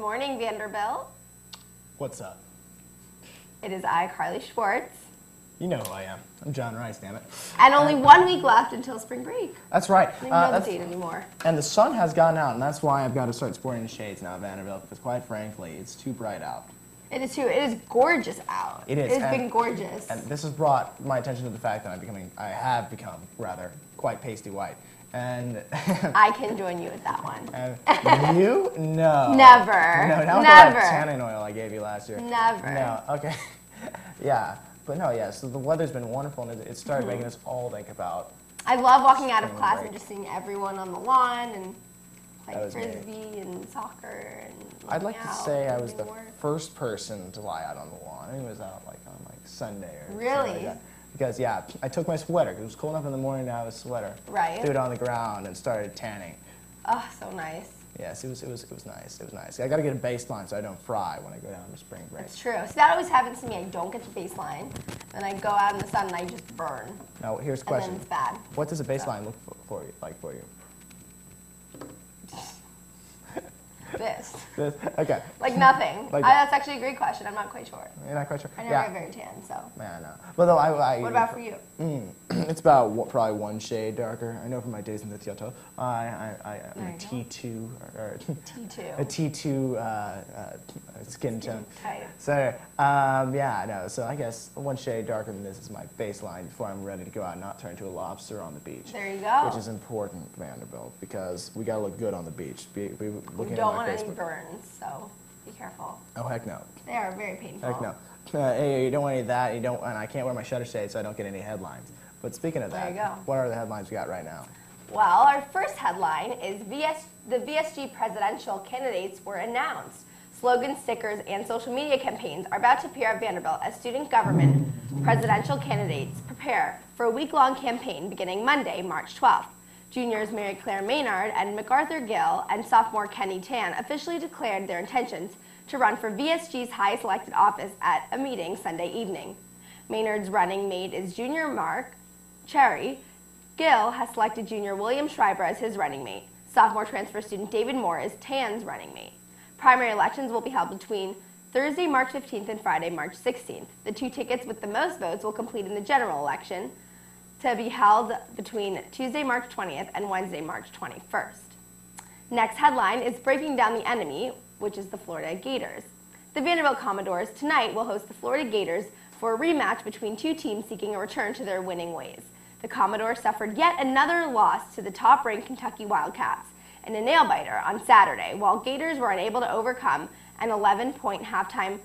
morning, Vanderbilt. What's up? It is I, Carly Schwartz. You know who I am. I'm John Rice, damn it. And only 1 week left until spring break. That's right. I don't know the date anymore. And the sun has gone out, and that's why I've got to start sporting the shades now at Vanderbilt, because quite frankly, it's too bright out. It is too. It is gorgeous out. It is. It has been gorgeous. And this has brought my attention to the fact that I have become, rather, quite pasty white. And I can join you with that one. And you? No. Never. No, not Never. with that tanning oil I gave you last year. Never. No, okay. Yeah. But no, yeah, so the weather's been wonderful, and it started making us all think about... I love walking out of spring class break. and just seeing everyone on the lawn and playing was me. frisbee and soccer and I'd like to out say I and was the doing work. first person to lie out on the lawn. I think it was out on Sunday or something Really? like that. Because, yeah, I took my sweater, 'cause it was cold enough in the morning to have a sweater. Right. Threw it on the ground and started tanning. Oh, so nice. Yes, it was nice. It was nice. I got to get a baseline so I don't fry when I go down to spring break. It's true. So that always happens to me. I don't get the baseline, and I go out in the sun and I just burn. Now, here's the And then question. it's bad. What does a baseline look like for you? This. Okay. Like nothing. Like That's actually a great question. I'm not quite sure. You're not quite sure? I never get very tan, so. Yeah, I know. But though What about for you? It's about probably one shade darker. I know from my days in the theater. I'm a T2 or T2. a T2 skin tone. Type. So yeah, no. So I guess one shade darker than this is my baseline before I'm ready to go out and not turn into a lobster on the beach. There you go. Which is important, Vanderbilt, because we gotta look good on the beach. Be looking You don't at want my any Facebook. burns, so be careful. Oh heck no. They are very painful. Heck no. Hey, you don't want any of that. You don't, and I can't wear my shutter shades, so I don't get any headlines. But speaking of that, There you go. what are the headlines we got right now? Well, our first headline is the VSG presidential candidates were announced. Slogans, stickers, and social media campaigns are about to appear at Vanderbilt as student government presidential candidates prepare for a week-long campaign beginning Monday, March 12th. Juniors Mary Claire Maynard and MacArthur Gill and sophomore Kenny Tan officially declared their intentions to run for VSG's highest elected office at a meeting Sunday evening. Maynard's running mate is junior Mark Cherry. Gill has selected junior William Schreiber as his running mate. Sophomore transfer student David Moore is Tan's running mate. Primary elections will be held between Thursday, March 15th and Friday, March 16th. The two tickets with the most votes will compete in the general election to be held between Tuesday, March 20th and Wednesday, March 21st. Next headline is breaking down the enemy, which is the Florida Gators. The Vanderbilt Commodores tonight will host the Florida Gators for a rematch between two teams seeking a return to their winning ways. The Commodores suffered yet another loss to the top-ranked Kentucky Wildcats in a nail-biter on Saturday, while Gators were unable to overcome an 11-point halftime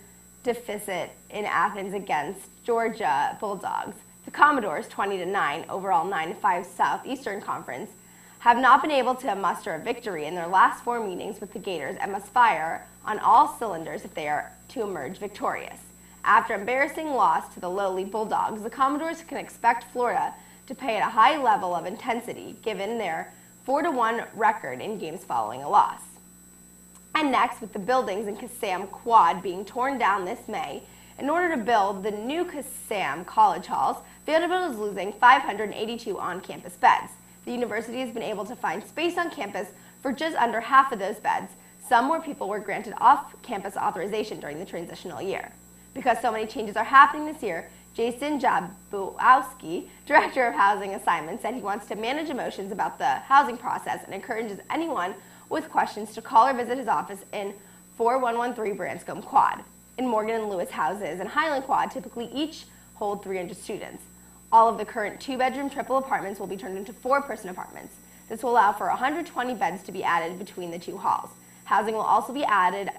deficit in Athens against Georgia Bulldogs. The Commodores, 20-9, overall 9-5 Southeastern Conference, have not been able to muster a victory in their last 4 meetings with the Gators and must fire on all cylinders if they are to emerge victorious. After embarrassing loss to the lowly Bulldogs, the Commodores can expect Florida to play at a high level of intensity given their 4-1 record in games following a loss. And next, with the buildings in Kassam Quad being torn down this May, in order to build the new Kassam College Halls, Vanderbilt is losing 582 on-campus beds. The university has been able to find space on campus for just under half of those beds, some where people were granted off-campus authorization during the transitional year. Because so many changes are happening this year, Jason Jabłowski, Director of Housing Assignments, said he wants to manage emotions about the housing process and encourages anyone with questions to call or visit his office in 4113 Branscombe Quad. In Morgan and Lewis houses and Highland Quad typically each hold 300 students. All of the current 2-bedroom triple apartments will be turned into 4-person apartments. This will allow for 120 beds to be added between the two halls. Housing will also be adding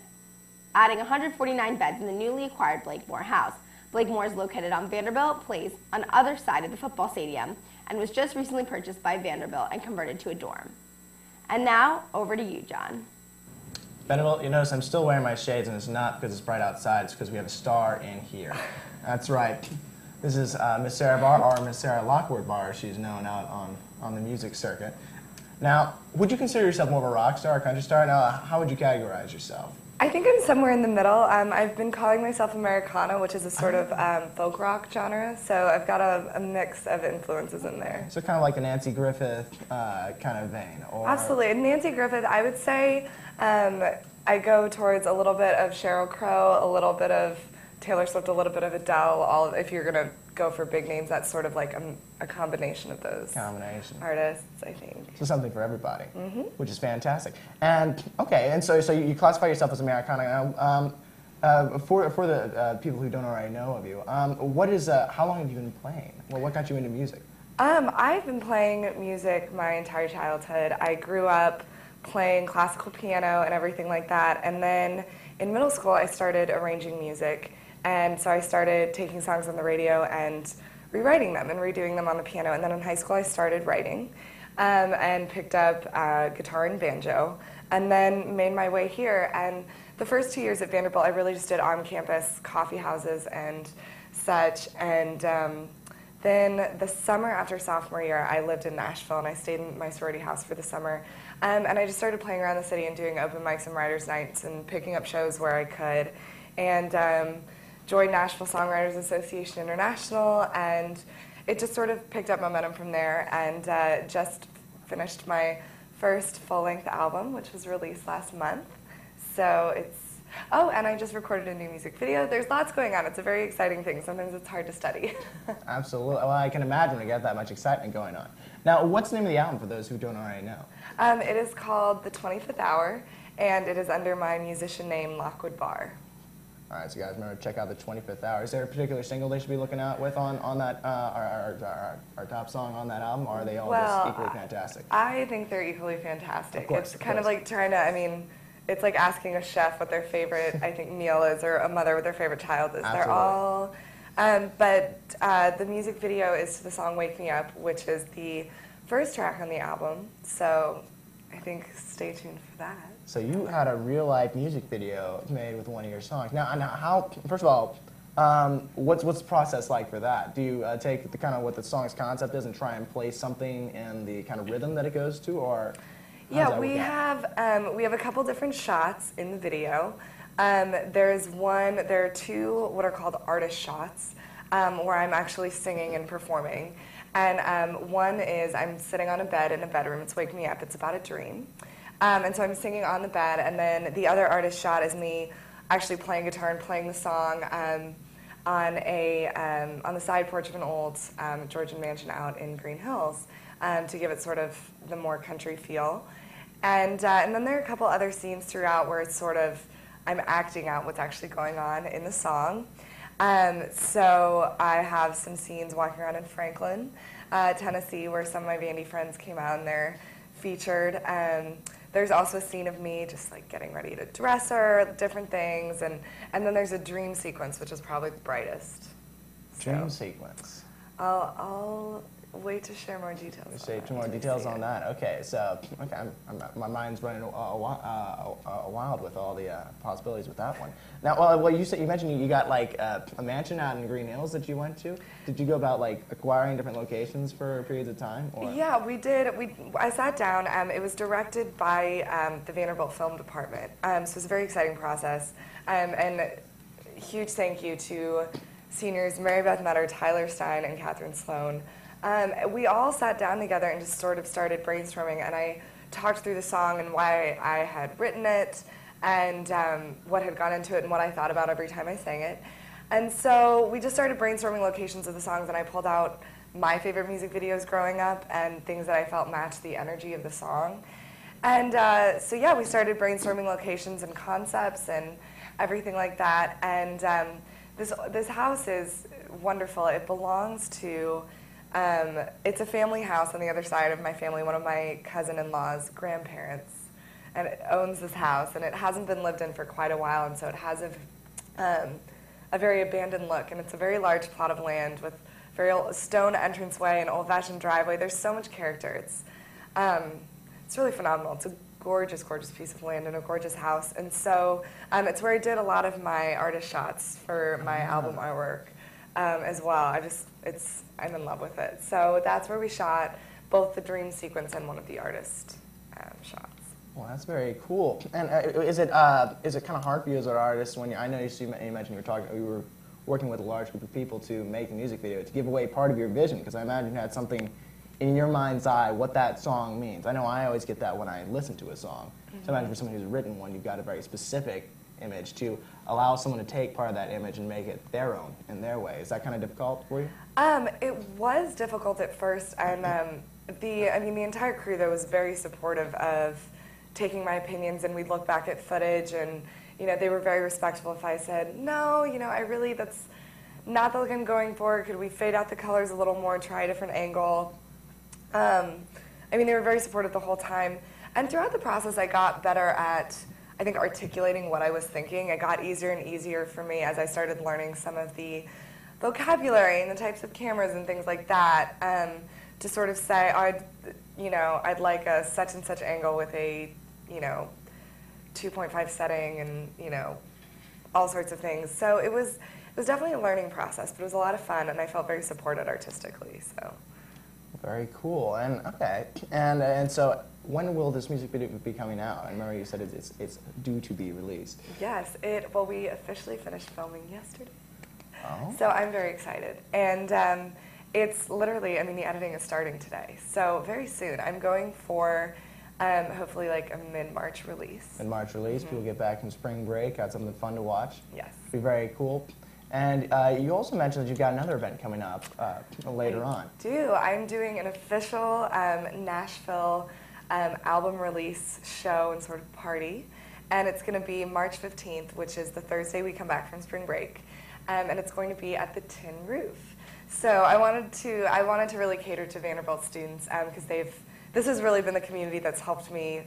149 beds in the newly acquired Blakemore House. Blakemore is located on Vanderbilt Place on the other side of the football stadium and was just recently purchased by Vanderbilt and converted to a dorm. And now, over to you, John. Vanderbilt, you notice I'm still wearing my shades, and it's not because it's bright outside, it's because we have a star in here. That's right. This is Miss Sarah Barr, or Miss Sarah Lockwood Barr, as she's known out on the music circuit. Now, would you consider yourself more of a rock star, a country star? Now, how would you categorize yourself? I think I'm somewhere in the middle. I've been calling myself Americana, which is a sort of folk rock genre, so I've got a mix of influences in there. So kind of like the Nancy Griffith kind of vein? Or... Absolutely. Nancy Griffith, I would say, I go towards a little bit of Sheryl Crow, a little bit of Taylor Swift, a little bit of Adele. All if you're gonna go for big names, that's sort of like a combination of those artists, I think. So something for everybody, which is fantastic. And okay, and so you classify yourself as Americana. For the people who don't already know of you, how long have you been playing? Well, what got you into music? I've been playing music my entire childhood. I grew up playing classical piano and everything like that, and then in middle school I started arranging music, and so I started taking songs on the radio and rewriting them and redoing them on the piano, and then in high school I started writing and picked up guitar and banjo, and then made my way here. And the first 2 years at Vanderbilt I really just did on-campus coffee houses and such, and then the summer after sophomore year, I lived in Nashville, and I stayed in my sorority house for the summer. And I just started playing around the city and doing open mics and writers' nights and picking up shows where I could. And joined Nashville Songwriters Association International, and it just sort of picked up momentum from there, and just finished my first full-length album, which was released last month. So it's... Oh, and I just recorded a new music video. There's lots going on. It's a very exciting thing. Sometimes it's hard to study. Absolutely. Well, I can imagine we got that much excitement going on. Now, what's the name of the album for those who don't already know? It is called The 25th Hour, and it is under my musician name, Lockwood Barr. All right, so you guys remember to check out The 25th Hour. Is there a particular single they should be looking out with on that, our top song on that album, or are they all just equally fantastic? I think they're equally fantastic. Of course, it's kind of like trying to, it's like asking a chef what their favorite, meal is, or a mother what their favorite child is. Absolutely. They're all, but the music video is to the song Wake Me Up, which is the first track on the album, so I think stay tuned for that. So you had a real-life music video made with one of your songs. Now how, first of all, what's the process like for that? Do you take the kind of what the song's concept is and try and play something in the kind of rhythm that it goes to, or? Yeah, we have a couple different shots in the video. There are two what are called artist shots, where I'm actually singing and performing. And one is I'm sitting on a bed in a bedroom. It's Wake Me Up. It's about a dream. And so I'm singing on the bed. And then the other artist shot is me actually playing guitar and playing the song on the side porch of an old Georgian mansion out in Green Hills to give it sort of the more country feel. And then there are a couple other scenes throughout where it's sort of I'm acting out what's actually going on in the song. So I have some scenes walking around in Franklin, Tennessee, where some of my Vandy friends came out and they're featured. There's also a scene of me just like getting ready to dress her, different things, and then there's a dream sequence, which is probably the brightest. Dream sequence. I'll wait to share more details. Say two more details on that. Okay, so my mind's running wild with all the possibilities with that one. Now, well, you mentioned you got like a mansion out in Green Hills that you went to. Did you go about like acquiring different locations for periods of time? Or? Yeah, we did. I sat down. It was directed by the Vanderbilt Film Department, so it was a very exciting process. And huge thank you to seniors Mary Beth Metter, Tyler Stein, and Catherine Sloan. We all sat down together and just sort of started brainstorming, and I talked through the song and why I had written it and what had gone into it and what I thought about every time I sang it. And so we just started brainstorming locations of the songs, and I pulled out my favorite music videos growing up and things that I felt matched the energy of the song. And so yeah, we started brainstorming locations and concepts and everything like that. And this house is wonderful. It belongs to it's a family house on the other side of my family, one of my cousin-in-law's grandparents, and it owns this house, and it hasn't been lived in for quite a while, and so it has a very abandoned look, and it's a very large plot of land with very old stone entranceway and old-fashioned driveway. There's so much character. It's really phenomenal. It's a gorgeous, gorgeous piece of land and a gorgeous house, and so it's where I did a lot of my artist shots for my album artwork as well. I'm in love with it. So that's where we shot both the dream sequence and one of the artist shots. Well, that's very cool. And is it kind of hard for you as an artist when I know you mentioned you were working with a large group of people to make the music video to give away part of your vision? Because I imagine you had something in your mind's eye what that song means. I know I always get that when I listen to a song. Sometimes for someone who's written one, you've got a very specific image to allow someone to take part of that image and make it their own in their way. Is that kind of difficult for you? It was difficult at first, and the entire crew though was very supportive of taking my opinions, and we'd look back at footage, and they were very respectful if I said, no, I really, that's not the look I'm going for. Could we fade out the colors a little more, try a different angle? They were very supportive the whole time. And throughout the process, I got better at, I think, articulating what I was thinking. It got easier and easier for me as I started learning some of the vocabulary and the types of cameras and things like that, to sort of say, I'd like a such and such angle with a, 2.5 setting and, all sorts of things. So it was definitely a learning process, but it was a lot of fun, and I felt very supported artistically. So. Very cool. And okay. And so when will this music video be coming out? I remember you said it's due to be released. Yes. We officially finished filming yesterday. Oh. So I'm very excited. And it's literally, the editing is starting today. So very soon. I'm going for hopefully like a mid-March release. Mid-March release. People get back from spring break, got something fun to watch. Yes. Be very cool. And you also mentioned that you've got another event coming up later on. I'm doing an official Nashville album release show and sort of party. And it's going to be March 15th, which is the Thursday we come back from spring break. And it's going to be at the Tin Roof. So I wanted to really cater to Vanderbilt students, because this has really been the community that's helped me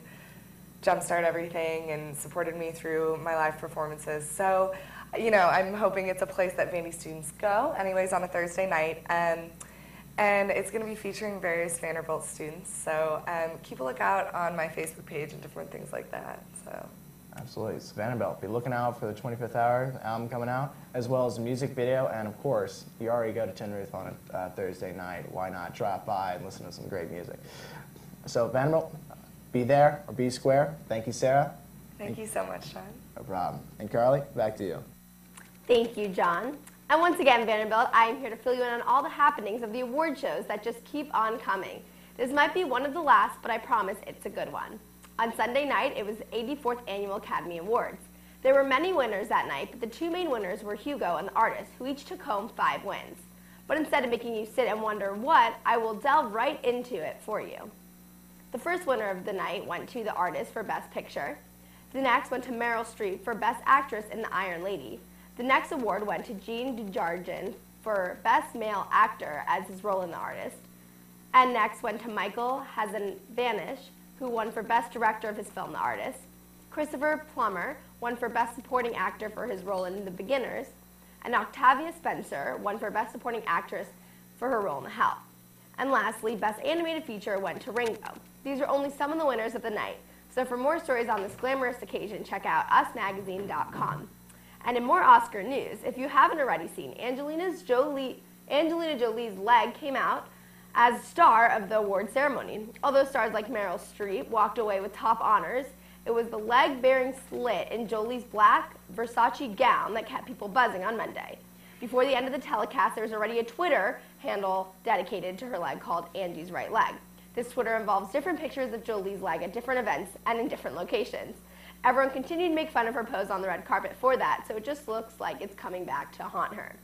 jumpstart everything and supported me through my live performances. So, I'm hoping it's a place that Vandy students go, anyways, on a Thursday night. And it's going to be featuring various Vanderbilt students. So keep a lookout on my Facebook page and different things like that. So. Absolutely. It's Vanderbilt. Be looking out for the 25th Hour album coming out, as well as the music video. And, of course, you already go to Tin Roof on a Thursday night. Why not drop by and listen to some great music? So, Vanderbilt, be there or be square. Thank you, Sarah. Thank you so much, John. No problem. And, Carly, back to you. Thank you, John. And once again, Vanderbilt, I am here to fill you in on all the happenings of the award shows that just keep on coming. This might be one of the last, but I promise it's a good one. On Sunday night, it was the 84th Annual Academy Awards. There were many winners that night, but the two main winners were Hugo and the artist, who each took home 5 wins. But instead of making you sit and wonder what, I will delve right into it for you. The first winner of the night went to the artist for Best Picture. The next went to Meryl Streep for Best Actress in The Iron Lady. The next award went to Jean Dujardin for Best Male Actor as his role in The Artist. And next went to Michael Hazanavicius, who won for Best Director of his film, The Artist. Christopher Plummer won for Best Supporting Actor for his role in The Beginners. And Octavia Spencer won for Best Supporting Actress for her role in The Help. And lastly, Best Animated Feature went to Ringo. These are only some of the winners of the night. So for more stories on this glamorous occasion, check out usmagazine.com. And in more Oscar news, if you haven't already seen, Angelina Jolie's leg came out as star of the award ceremony. Although stars like Meryl Streep walked away with top honors, it was the leg-bearing slit in Jolie's black Versace gown that kept people buzzing on Monday. Before the end of the telecast, there was already a Twitter handle dedicated to her leg called Angie's Right Leg. This Twitter involves different pictures of Jolie's leg at different events and in different locations. Everyone continued to make fun of her pose on the red carpet for that, so it just looks like it's coming back to haunt her.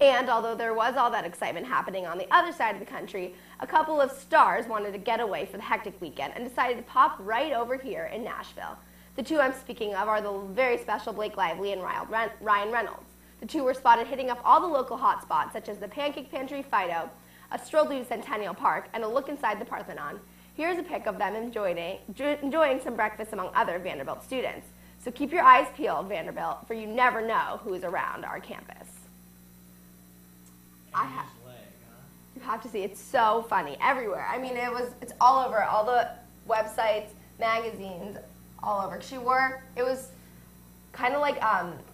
And although there was all that excitement happening on the other side of the country, a couple of stars wanted to get away for the hectic weekend and decided to pop right over here in Nashville. The two I'm speaking of are the very special Blake Lively and Ryan Reynolds. The two were spotted hitting up all the local hotspots, such as the Pancake Pantry Fido, a stroll through Centennial Park, and a look inside the Parthenon. Here's a pic of them enjoying some breakfast among other Vanderbilt students. So keep your eyes peeled, Vanderbilt, for you never know who is around our campus. You have to see, it's so funny everywhere. I mean, it's all over, all the websites, magazines, all over. It was kind of like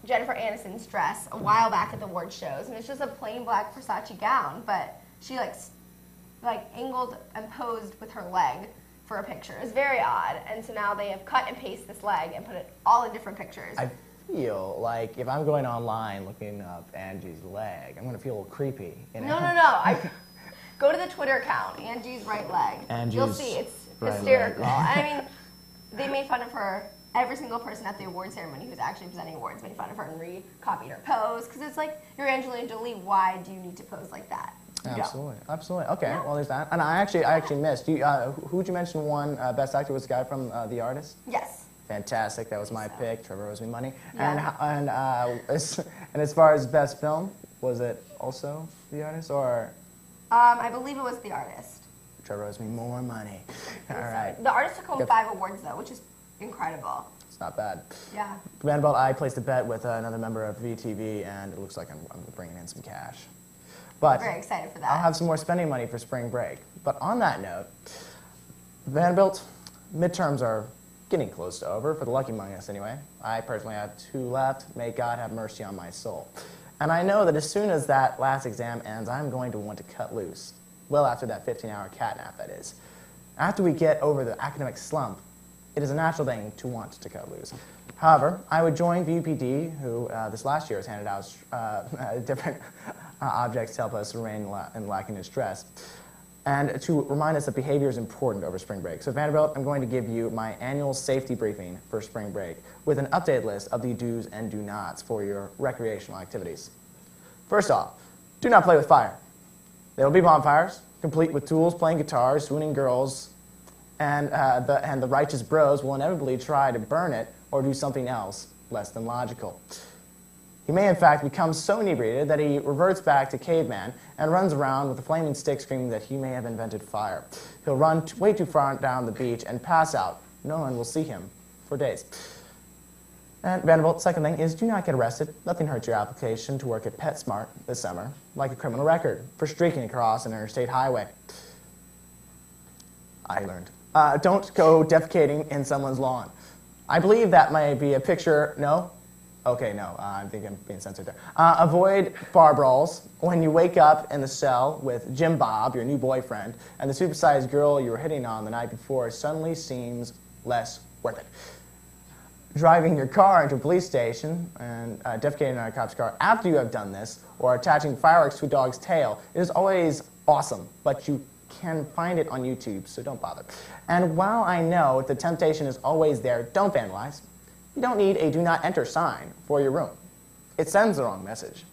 Jennifer Aniston's dress a while back at the award shows, and it's just a plain black Versace gown, but she like angled and posed with her leg for a picture. It's very odd, and so now they have cut and pasted this leg and put it all in different pictures. I feel like if I'm going online looking up Angie's leg, I'm going to feel a little creepy. You know? No. Go to the Twitter account, Angie's right leg. You'll Angie's see, it's right hysterical. leg. And I mean, they made fun of her. Every single person at the award ceremony who was actually presenting awards made fun of her and recopied her pose. Because it's like, you're Angelina Jolie, why do you need to pose like that? Absolutely, absolutely. Okay, Yeah. well, there's that. And I actually missed. Who'd you mention won Best Actor was the guy from The Artist? Yes. Fantastic. That was my pick. Trevor owes me money. Yeah. And as far as Best Film, was it also The Artist or? I believe it was The Artist. Trevor owes me more money. All right. The Artist took home Yep. 5 awards, though, which is incredible. It's not bad. Yeah. Vanderbilt, I placed a bet with another member of VTV, and it looks like I'm bringing in some cash. But Very excited for that. I'll have some more spending money for spring break. But on that note, Vanderbilt, midterms are getting close to over, for the lucky among us anyway. I personally have 2 left. May God have mercy on my soul. And I know that as soon as that last exam ends, I'm going to want to cut loose. Well after that 15-hour catnap, that is. After we get over the academic slump, it is a natural thing to want to cut loose. However, I would join VUPD, who this last year has handed out different objects to help us remain lacking in stress, and to remind us that behavior is important over spring break. So Vanderbilt, I'm going to give you my annual safety briefing for spring break with an updated list of the do's and do nots for your recreational activities. First off, do not play with fire. There will be bonfires, complete with tools, playing guitars, swooning girls, and the righteous bros will inevitably try to burn it or do something else less than logical. He may in fact become so inebriated that he reverts back to caveman and runs around with a flaming stick screaming that he may have invented fire. He'll run way too far down the beach and pass out. No one will see him for days. And Vanderbilt, second thing is do not get arrested. Nothing hurts your application to work at PetSmart this summer, like a criminal record for streaking across an interstate highway. I learned. Don't go defecating in someone's lawn. I believe that may be a picture. No? Okay, no. I think I'm being censored there. Avoid bar brawls when you wake up in the cell with Jim Bob, your new boyfriend, and the supersized girl you were hitting on the night before suddenly seems less worth it. Driving your car into a police station and defecating on a cop's car after you have done this, or attaching fireworks to a dog's tail, it is always awesome, but you can find it on YouTube, so don't bother. And while I know the temptation is always there, don't vandalize. You don't need a do not enter sign for your room. It sends the wrong message.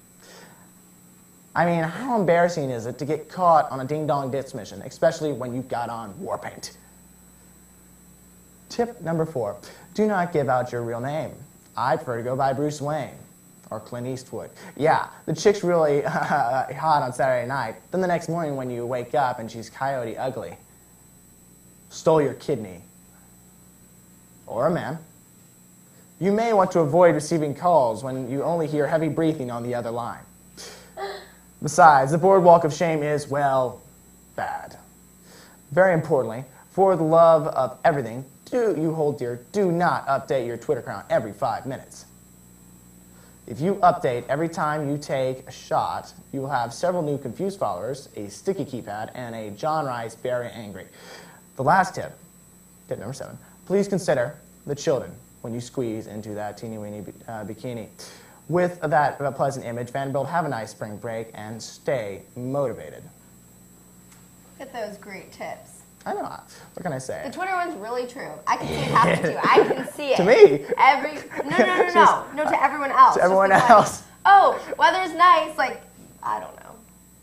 I mean, how embarrassing is it to get caught on a ding-dong ditch mission, especially when you've got on war paint? Tip number 4, do not give out your real name. I prefer to go by Bruce Wayne or Clint Eastwood. Yeah, the chick's really hot on Saturday night. Then the next morning when you wake up and she's coyote ugly. Stole your kidney. Or a man. You may want to avoid receiving calls when you only hear heavy breathing on the other line. Besides, the boardwalk of shame is, well, bad. Very importantly, for the love of everything you hold dear, do not update your Twitter account every 5 minutes. If you update every time you take a shot, you will have several new confused followers, a sticky keypad, and a John Rice very angry. The last tip number 7, please consider the children when you squeeze into that teeny-weeny bikini. With that pleasant image, Vanderbilt, have a nice spring break and stay motivated. Look at those great tips. I know. What can I say? The Twitter one's really true. I can see it happen to you. I can see it. To me? No, to everyone else. To everyone Just else. Like, oh, weather's nice. Like, I don't know.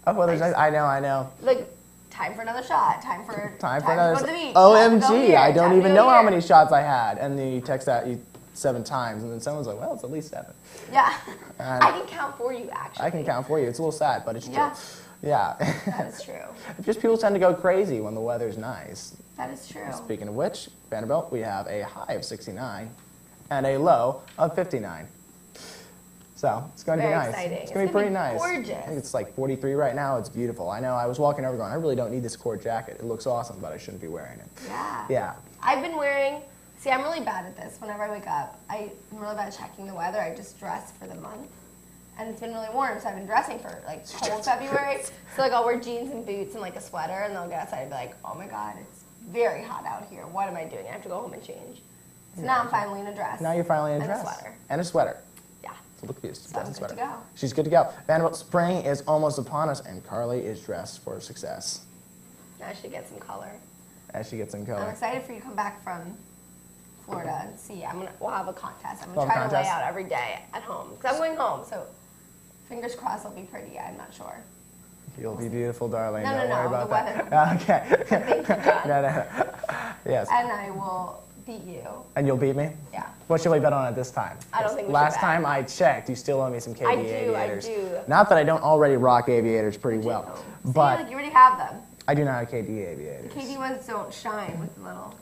Oh, well, there's nice. I know. Like, time for another shot. Time for another to go to the beach. OMG, I don't even know how here. many shots I had. And then you text that 7 times, and then someone's like, well, it's at least 7. Yeah. And I can count for you, actually. I can count for you. It's a little sad, but it's Yeah. true. Yeah. That is true. Just people tend to go crazy when the weather's nice. That is true. Speaking of which, Vanderbilt, we have a high of 69 and a low of 59. So it's going to be Very nice. exciting. It's going to be pretty nice. Gorgeous. I think it's like 43 right now. It's beautiful. I know. I was walking over going, I really don't need this cord jacket. It looks awesome, but I shouldn't be wearing it. Yeah. Yeah. I've been wearing, see, I'm really bad at this. Whenever I wake up, I'm really bad at checking the weather. I just dress for the month. And it's been really warm, so I've been dressing for like whole February. So like I'll wear jeans and boots and like a sweater, and then I'll get outside and be like, oh my God, it's very hot out here. What am I doing? I have to go home and change. So now I'm finally in a dress. Now you're finally in a dress. And a sweater. And a sweater. Yeah. So look at these. So I'm good to go. She's good to go. Vanderbilt spring is almost upon us, and Carly is dressed for success. Now she gets some color. As she gets some I'm color. excited for you to come back from Florida and see. We'll have a contest. I'm We'll gonna have a try to lay contest? out every day at home because I'm going home. So fingers crossed, it'll be pretty. I'm not sure. You'll be beautiful, darling. No, Don't no, worry no, about the that. Okay. Thank you, John. No. Yes. And I will beat you. And you'll beat me? Yeah. What should we bet on it this time? I don't think we should Last bet. time I checked, you still owe me some KD I do, aviators. I do. Not that I don't already rock aviators pretty well, See, but like, you already have them. I do not have KD aviators. The KD ones don't shine with the little.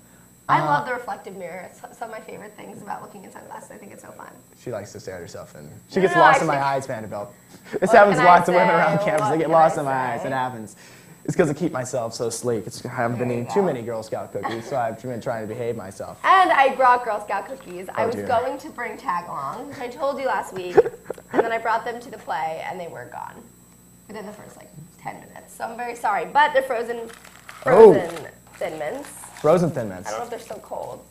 I love the reflective mirror. It's some of my favorite things about looking in sunglasses. I think it's so fun. She likes to stare at herself, and she No, gets no, lost in actually- my eyes, Vanderbilt. This What happens to can I lots of women say? around campus. What They get can lost I in my eyes. say? It happens. It's because I keep myself so sleek. I haven't been There you eating too go. many Girl Scout cookies, so I've been trying to behave myself. And I brought Girl Scout cookies. I Oh, was dear. going to bring tag along, which I told you last week, and then I brought them to the play, and they were gone within the first 10 minutes. So I'm very sorry, but they're frozen Thin Mints. Frozen Thin Mints. I don't know if they're still cold.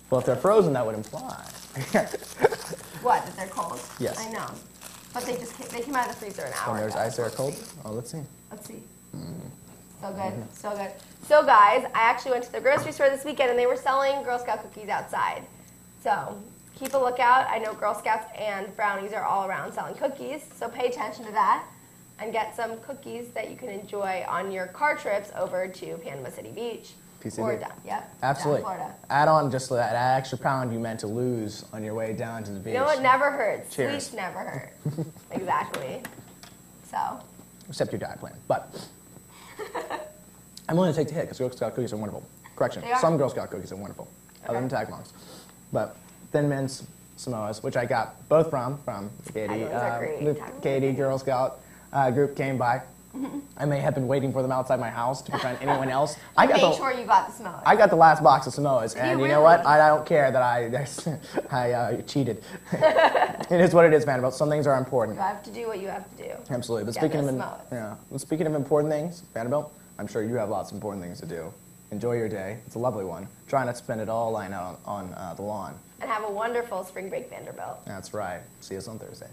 Well, if they're frozen, that would imply. What? That they're cold? Yes. I know, but they came out of the freezer an hour When there's ago. ice, they're cold? Oh, let's see. Let's see. So good, so good. So guys, I actually went to the grocery store this weekend and they were selling Girl Scout cookies outside. So keep a lookout. I know Girl Scouts and brownies are all around selling cookies, so pay attention to that and get some cookies that you can enjoy on your car trips over to Panama City Beach. PCB. Or down, yep, Absolutely. down Florida. Add on just that extra pound you meant to lose on your way down to the beach. You know, it never hurts. Cheers. Sweets never hurt. Exactly. So. Except your diet plan. But I'm willing to take the hit because Girl Scout cookies are wonderful. Correction, They are? some Girl Scout cookies are wonderful, other Okay. than Tag Longs. But Thin Mints, Samoas, which I got both from Katie. Those are great. The Tag Longs. Katie Girl Scout group came by. I may have been waiting for them outside my house to prevent anyone else. Make sure you got the Samoas. I got the last box of Samoas, and you know what? really? I don't care that I cheated. It is what it is, Vanderbilt. Some things are important. You have to do what you have to do. Absolutely. But Get speaking those of Samoas. well, speaking of important things, Vanderbilt, I'm sure you have lots of important things to do. Enjoy your day. It's a lovely one. Try not to spend it all lying out on the lawn. And have a wonderful spring break, Vanderbilt. That's right. See us on Thursday.